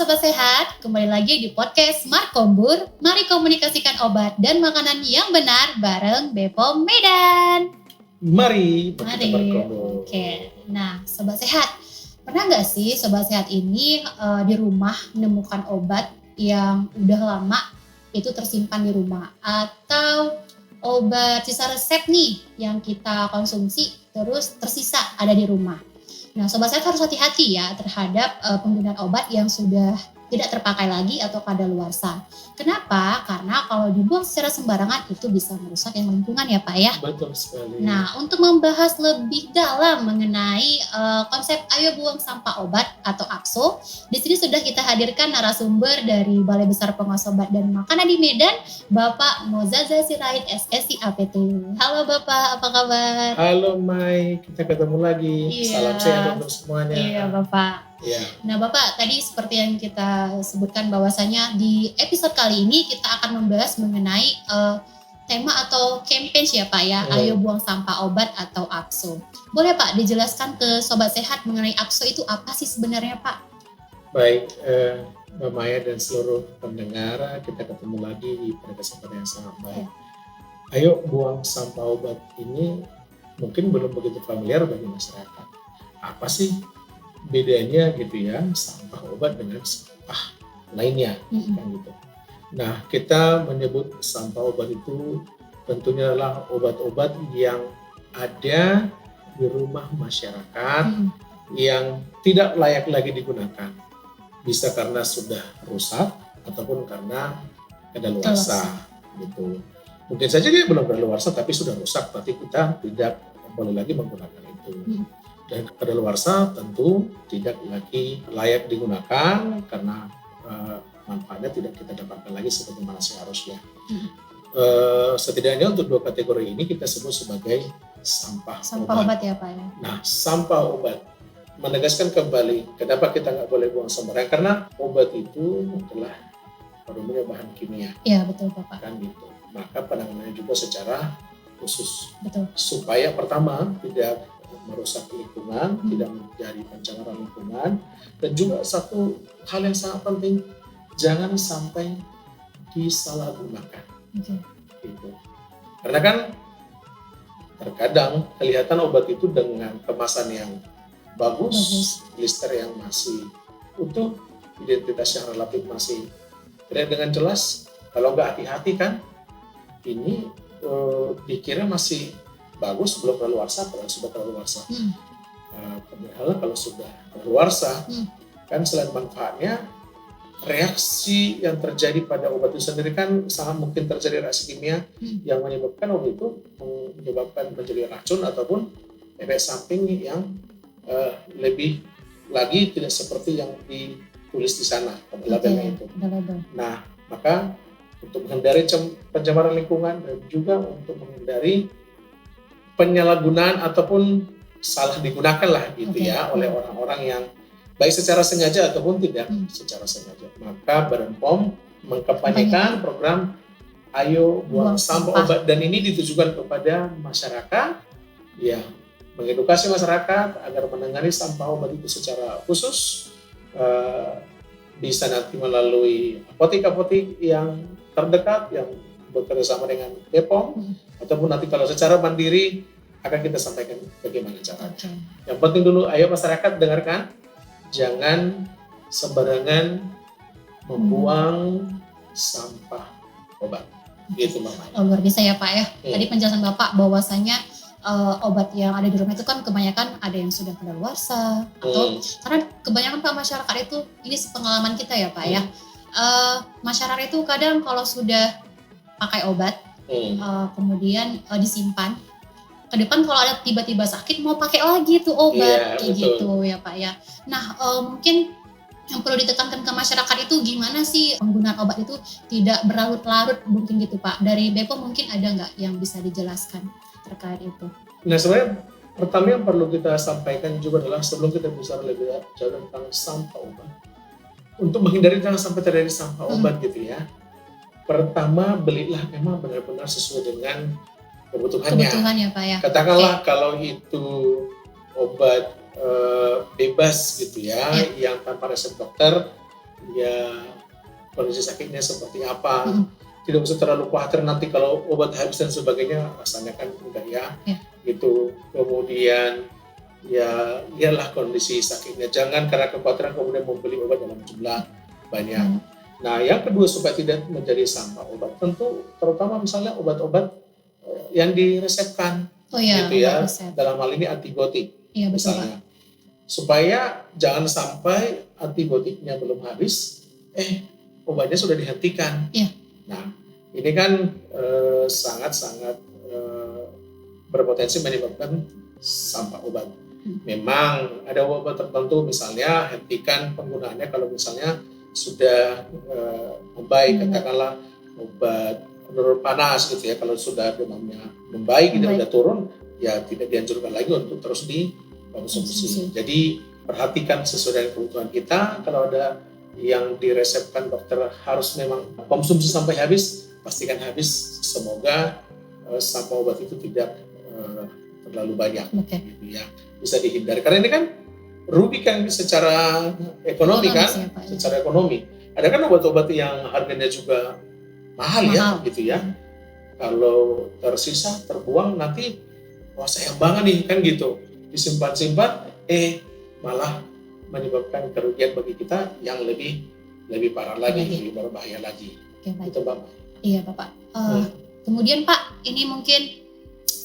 Sobat Sehat, kembali lagi di podcast Markombur. Mari komunikasikan obat dan makanan yang benar bareng Bepom Medan. Mari. Oke. Nah, Sobat Sehat, pernah nggak sih Sobat Sehat ini di rumah menemukan obat yang udah lama itu tersimpan di rumah, atau obat sisa resep nih yang kita konsumsi terus tersisa ada di rumah? Nah, Sobat Sehat harus hati-hati ya terhadap penggunaan obat yang sudah tidak terpakai lagi atau kadaluarsa. Kenapa? Karena kalau dibuang secara sembarangan itu bisa merusak lingkungan ya Pak ya. Betul sekali. Nah, untuk membahas lebih dalam mengenai konsep Ayo Buang Sampah Obat atau ABSO, di sini sudah kita hadirkan narasumber dari Balai Besar Pengawas Obat dan Makanan di Medan, Bapak Mozaza Sirait SSI APT. Halo Bapak, apa kabar? Halo Mai, kita ketemu lagi. Iya. Salam sehat untuk semuanya. Iya Bapak. Iya. Nah Bapak, tadi seperti yang kita sebutkan bahwasanya di episode kali ini kita akan membahas mengenai tema atau campaign ya Pak ya, Ayo Buang Sampah Obat atau ABSO. Boleh Pak dijelaskan ke Sobat Sehat mengenai ABSO itu apa sih sebenarnya Pak? Baik, Mbak Maya dan seluruh pendengar, kita ketemu lagi pada kesempatan yang sangat baik. Ayo Buang Sampah Obat ini mungkin belum begitu familiar bagi masyarakat. Apa sih bedanya gitu ya, sampah obat dengan sampah lainnya, kan gitu. Nah, kita menyebut sampah obat itu tentunya adalah obat-obat yang ada di rumah masyarakat yang tidak layak lagi digunakan. Bisa karena sudah rusak ataupun karena kadaluarsa gitu. Mungkin saja dia belum kadaluarsa tapi sudah rusak, berarti kita tidak boleh lagi menggunakan itu. Dan kadaluarsa tentu tidak lagi layak digunakan karena manfaatnya tidak kita dapatkan lagi sebagaimana seharusnya. Setidaknya untuk dua kategori ini kita sebut sebagai sampah obat ya Pak ya. Nah, sampah obat menegaskan kembali kenapa kita nggak boleh buang sembarangan, karena obat itu adalah pada umumnya bahan kimia. Iya betul Bapak. Kan gitu. Maka penanganannya juga secara khusus. Betul. Supaya pertama tidak merusak lingkungan, tidak menjadi pencemaran lingkungan, dan juga satu hal yang sangat penting, jangan sampai disalahgunakan. Gitu. Karena kan terkadang kelihatan obat itu dengan kemasan yang bagus, blister yang masih utuh, identitas yang relatif masih terlihat dengan jelas. Kalau nggak hati-hati kan, ini dikira masih bagus, belum kadaluarsa, padahal sudah kadaluarsa. Padahal kalau sudah kadaluarsa, kan selain manfaatnya, reaksi yang terjadi pada obat itu sendiri kan sangat mungkin terjadi reaksi kimia yang menyebabkan obat itu menyebabkan menjadi racun ataupun efek samping yang lebih lagi tidak seperti yang ditulis di sana pada labelnya itu. Nah, maka untuk menghindari pencemaran lingkungan dan juga untuk menghindari penyalahgunaan ataupun salah digunakan lah gitu ya oleh orang-orang yang baik secara sengaja ataupun tidak secara sengaja. Maka Badan POM mengkampanyekan program Ayo Buang Sampah Obat, dan ini ditujukan kepada masyarakat yang mengedukasi masyarakat agar menangani sampah obat itu secara khusus, bisa nanti melalui apotek-apotek yang terdekat yang bekerja sama dengan Bepom, ataupun nanti kalau secara mandiri akan kita sampaikan bagaimana caranya. Yang penting dulu, ayo masyarakat dengarkan, jangan sembarangan membuang sampah obat. Gitu Mbak Maya. Luar biasa ya Pak ya. Tadi penjelasan Bapak bahwasanya obat yang ada di rumah itu kan kebanyakan ada yang sudah kadaluarsa, atau karena kebanyakan Pak masyarakat itu, ini pengalaman kita ya Pak ya. Masyarakat itu kadang kalau sudah pakai obat, kemudian disimpan, ke depan kalau ada tiba-tiba sakit mau pakai lagi tuh obat, gitu ya Pak ya. Nah mungkin yang perlu ditekankan ke masyarakat itu gimana sih penggunaan obat itu tidak berlarut-larut mungkin gitu Pak. Dari Bepom mungkin ada nggak yang bisa dijelaskan terkait itu? Nah sebenarnya pertama yang perlu kita sampaikan juga adalah sebelum kita bicara lebih jauh tentang sampah obat, untuk menghindari jangan sampai terjadi sampah obat gitu ya. Pertama, belilah memang benar-benar sesuai dengan kebutuhannya. Kebutuhan ya Pak ya. Katakanlah kalau itu obat bebas gitu ya, yang tanpa resep dokter, ya kondisi sakitnya seperti apa. Tidak usah terlalu khawatir nanti kalau obat habis dan sebagainya, rasanya kan enggak ya. Gitu. Kemudian ya lihatlah kondisi sakitnya, jangan karena kekhawatiran kemudian membeli obat dalam jumlah banyak. Nah, yang kedua supaya tidak menjadi sampah obat, tentu terutama misalnya obat-obat yang diresepkan, gitu ya, dalam hal ini antibiotik, misalnya, supaya jangan sampai antibiotiknya belum habis, obatnya sudah dihentikan. Nah, ini kan sangat-sangat berpotensi menyebabkan sampah obat. Memang ada obat tertentu, misalnya hentikan penggunaannya kalau misalnya sudah membaik, katakanlah obat penurun panas gitu ya, kalau sudah demamnya membaik, gitu, udah turun, ya tidak dianjurkan lagi untuk terus dikonsumsi. Jadi perhatikan sesuai dengan kebutuhan kita. Kalau ada yang diresepkan dokter harus memang konsumsi sampai habis, pastikan habis. Semoga sampah obat itu tidak terlalu banyak, gitu ya, bisa dihindari. Karena ini kan rugi kan secara ekonomi kan, secara ekonomi. Ada kan obat-obat yang harganya juga mahal ya, gitu ya. Kalau tersisa, terbuang, nanti wah sayang banget nih kan gitu. Disimpan-simpan, malah menyebabkan kerugian bagi kita yang lebih parah lagi, lebih berbahaya lagi. Itu Bapak. Iya Bapak. Kemudian Pak, ini mungkin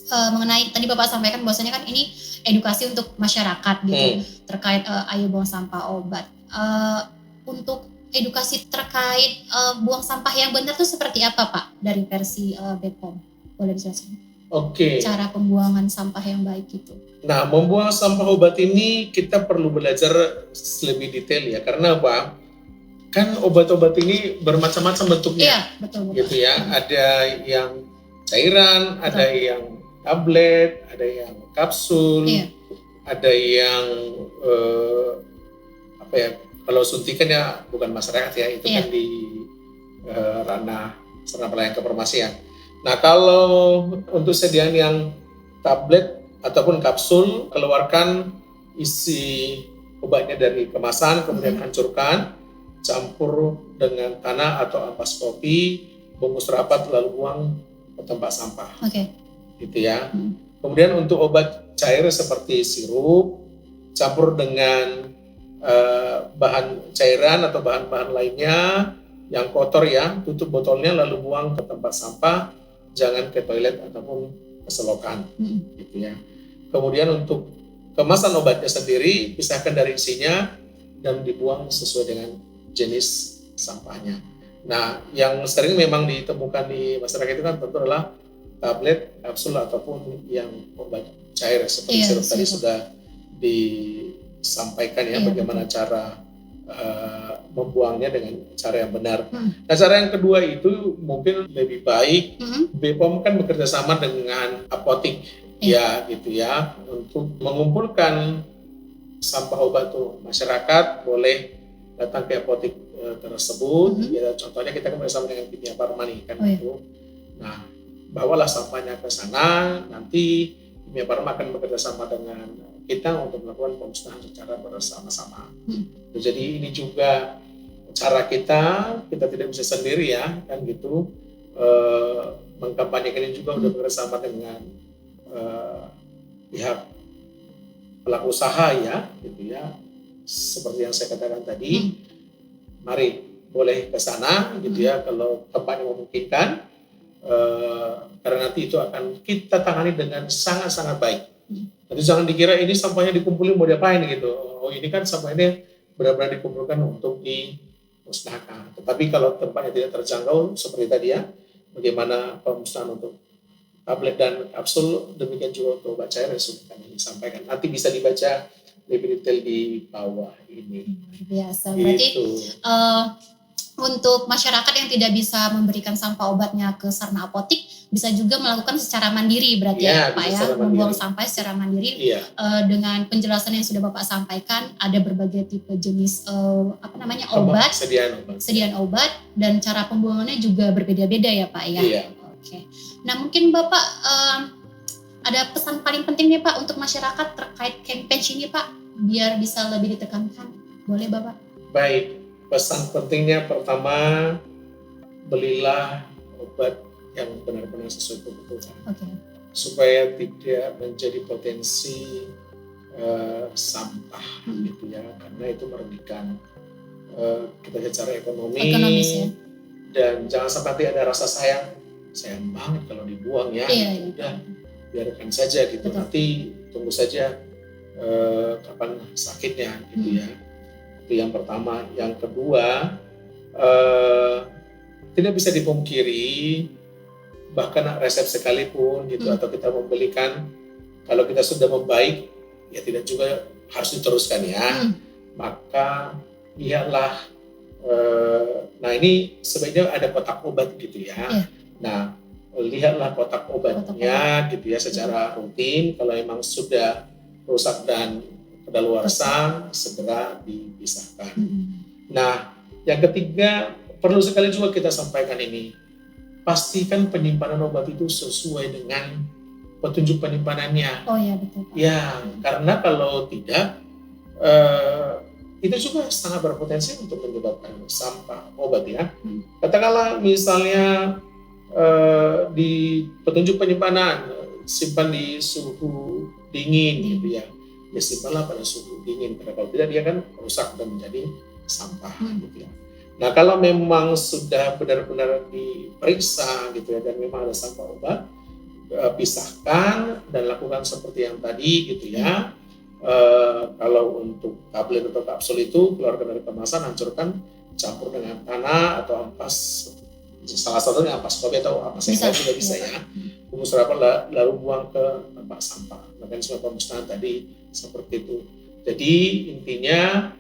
mengenai tadi Bapak sampaikan bahwasanya kan ini edukasi untuk masyarakat gitu terkait ayo buang sampah obat. Untuk edukasi terkait buang sampah yang benar itu seperti apa Pak dari versi BPOM? Boleh dijelaskan? Cara pembuangan sampah yang baik itu. Nah, membuang sampah obat ini kita perlu belajar lebih detail ya, karena apa? Kan obat-obat ini bermacam-macam bentuknya. Iya, betul. Gitu ya. Ada yang cairan, ada yang tablet, ada yang kapsul, ada yang kalau suntikan ya bukan masyarakat ya, itu kan di ranah sarana pelayanan kefarmasian. Nah, kalau untuk sediaan yang tablet ataupun kapsul, keluarkan isi obatnya dari kemasan, kemudian hancurkan, campur dengan tanah atau ampas kopi, bungkus rapat lalu buang ke tempat sampah. Gitu ya. Kemudian untuk obat cair seperti sirup, campur dengan bahan cairan atau bahan-bahan lainnya yang kotor ya, tutup botolnya lalu buang ke tempat sampah, jangan ke toilet ataupun ke selokan. Gitu ya. Kemudian untuk kemasan obatnya sendiri, pisahkan dari isinya dan dibuang sesuai dengan jenis sampahnya. Nah, yang sering memang ditemukan di masyarakat itu kan tentu adalah tablet, kapsul ataupun yang obat cair seperti sirup tadi sudah disampaikan ya, bagaimana cara membuangnya dengan cara yang benar. Nah, cara yang kedua itu mungkin lebih baik BPOM kan bekerja sama dengan apotik ya gitu ya, untuk mengumpulkan sampah obat tuh. Masyarakat boleh datang ke apotik tersebut ya, contohnya kita kan bersama dengan Kimia Farma nih kan itu. Nah, bawalah sampahnya ke sana, nanti Kimia Farma akan bekerja sama dengan kita untuk melakukan pemusnahan secara bersama-sama. Jadi ini juga cara kita tidak bisa sendiri ya, kan gitu. Mengkampanyekan ini juga udah bersama dengan pihak pelaku usaha ya, gitu ya. Seperti yang saya katakan tadi, mari boleh ke sana gitu ya, kalau tempatnya memungkinkan. Karena nanti itu akan kita tangani dengan sangat-sangat baik. Nanti jangan dikira ini sampahnya dikumpulin mau diapain gitu. Oh, ini kan sampah ini benar-benar dikumpulkan untuk dimusnahkan. Tetapi kalau tempatnya tidak terjangkau seperti tadi ya, bagaimana pemusnahan untuk tablet dan kapsul, demikian juga untuk obat cair yang sudah kami sampaikan. Nanti bisa dibaca lebih detail di bawah ini. Luar biasa. Berarti untuk masyarakat yang tidak bisa memberikan sampah obatnya ke sarana apotik, bisa juga melakukan secara mandiri berarti ya Pak ya, membuang sampah secara mandiri. Dengan penjelasan yang sudah Bapak sampaikan, ada berbagai tipe jenis obat, sediaan obat, dan cara pembuangannya juga berbeda-beda ya Pak ya. Oke. Nah, mungkin Bapak ada pesan paling penting nih Pak untuk masyarakat terkait campaign ini Pak, biar bisa lebih ditekankan. Boleh Bapak? Baik. pesan pentingnya pertama, belilah obat yang benar-benar sesuai kebutuhan. Oke. Supaya tidak menjadi potensi sampah gitu ya, karena itu merugikan kita secara Ekonomis ya. dan jangan sampai nanti ada rasa sayang banget kalau dibuang ya. Iya. Udah biarkan saja gitu. Betul. Nanti tunggu saja kapan sakitnya gitu ya. Itu yang pertama. Yang kedua, tidak bisa dipungkiri bahkan resep sekalipun gitu atau kita membelikan, kalau kita sudah membaik ya tidak juga harus diteruskan ya. Maka lihatlah, nah ini sebaiknya ada kotak obat gitu ya. Nah lihatlah kotak obatnya gitu ya secara rutin. Kalau memang sudah rusak dan kadaluarsa segera dipisahkan. Nah yang ketiga, perlu sekali juga kita sampaikan ini, pastikan penyimpanan obat itu sesuai dengan petunjuk penyimpanannya. Oh ya, betul. Ya, karena kalau tidak, itu juga sangat berpotensi untuk menyebabkan sampah obat ya. Katakanlah misalnya di petunjuk penyimpanan, simpan di suhu dingin gitu ya. Ya simpanlah pada suhu dingin, karena kalau tidak dia kan rusak dan menjadi sampah gitu ya. Nah kalau memang sudah benar-benar diperiksa gitu ya dan memang ada sampah obat, pisahkan dan lakukan seperti yang tadi gitu ya. Kalau untuk tablet atau kapsul itu keluarkan dari kemasan, hancurkan, campur dengan tanah atau ampas, salah satunya ampas kopi atau ampas yang juga bisa ya. Bungkus rapat lalu buang ke tempat sampah. Mekanisme pemusnahan tadi seperti itu. Jadi intinya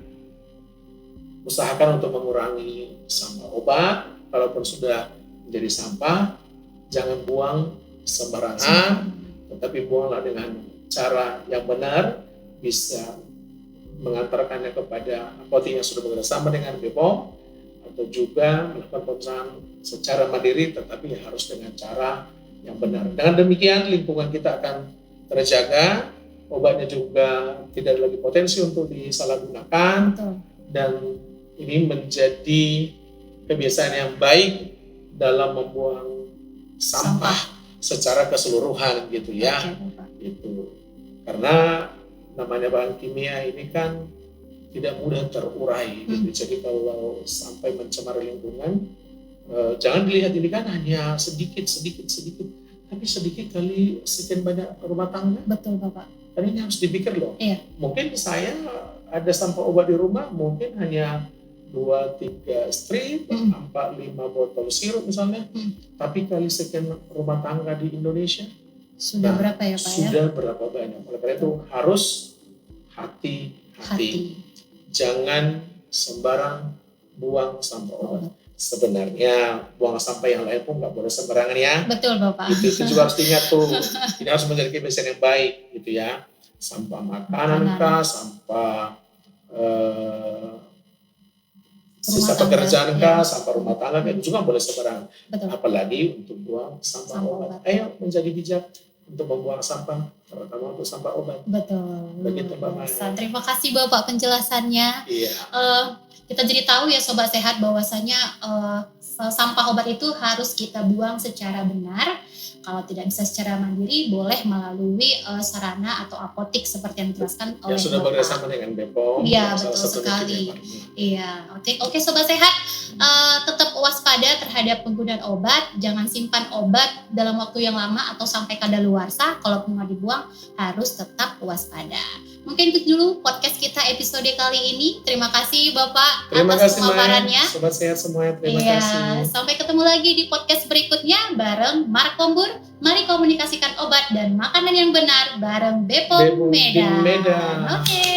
usahakan untuk mengurangi sampah obat. Kalaupun sudah menjadi sampah, jangan buang sembarangan, tetapi buanglah dengan cara yang benar, bisa mengantarkannya kepada apotek yang sudah bekerjasama dengan BPOM, atau juga melakukan pemesanan secara mandiri, tetapi harus dengan cara yang benar. Dengan demikian lingkungan kita akan terjaga, obatnya juga tidak lagi potensi untuk disalahgunakan, dan ini menjadi kebiasaan yang baik dalam membuang sampah secara keseluruhan gitu ya. Gitu. Karena namanya bahan kimia ini kan tidak mudah terurai gitu. Jadi kalau sampai mencemari lingkungan, jangan dilihat ini kan hanya sedikit, tapi sedikit kali sekian banyak rumah tangga. Betul Bapak. Dan ini harus dipikir loh. Iya. Mungkin saya ada sampah obat di rumah, mungkin hanya 2-3 strip, 4-5 botol sirup misalnya, tapi kali sekian rumah tangga di Indonesia sudah berapa ya Pak ya? Sudah berapa banyak. Oleh karena itu harus hati-hati. Jangan sembarang buang sampah obat. Sebenarnya buang sampah yang lain pun nggak boleh sembarangan ya. Betul Bapak. Itu juga harus diingat tuh. Ini harus menjadi kebiasaan yang baik gitu ya. Sampah makanan kah, sampah sisa pekerjaan kah, sampah rumah tangga itu juga boleh sembarangan. Apalagi untuk buang sampah obat. Ayo menjadi bijak untuk membuang sampah, terutama untuk sampah obat. Betul. Begitu Mbak Maya. Terima kasih Bapak penjelasannya. Iya. Kita jadi tahu ya Sobat Sehat bahwasanya sampah obat itu harus kita buang secara benar. Kalau tidak bisa secara mandiri, boleh melalui sarana atau apotek seperti yang dijelaskan oleh sudah bekerjasama dengan BPOM. Iya, betul sekali. Iya, oke Sobat Sehat, tetap waspada terhadap penggunaan obat. Jangan simpan obat dalam waktu yang lama atau sampai kadaluarsa. Kalau mau dibuang, harus tetap waspada. Mungkin itu dulu podcast kita episode kali ini. Terima kasih Bapak atas pemaparannya. Sobat Sehat semuanya, terima kasih. Sampai ketemu lagi di podcast berikutnya bareng Mark Kombur. Mari komunikasikan obat dan makanan yang benar bareng BPOM Medan. Medan. Oke.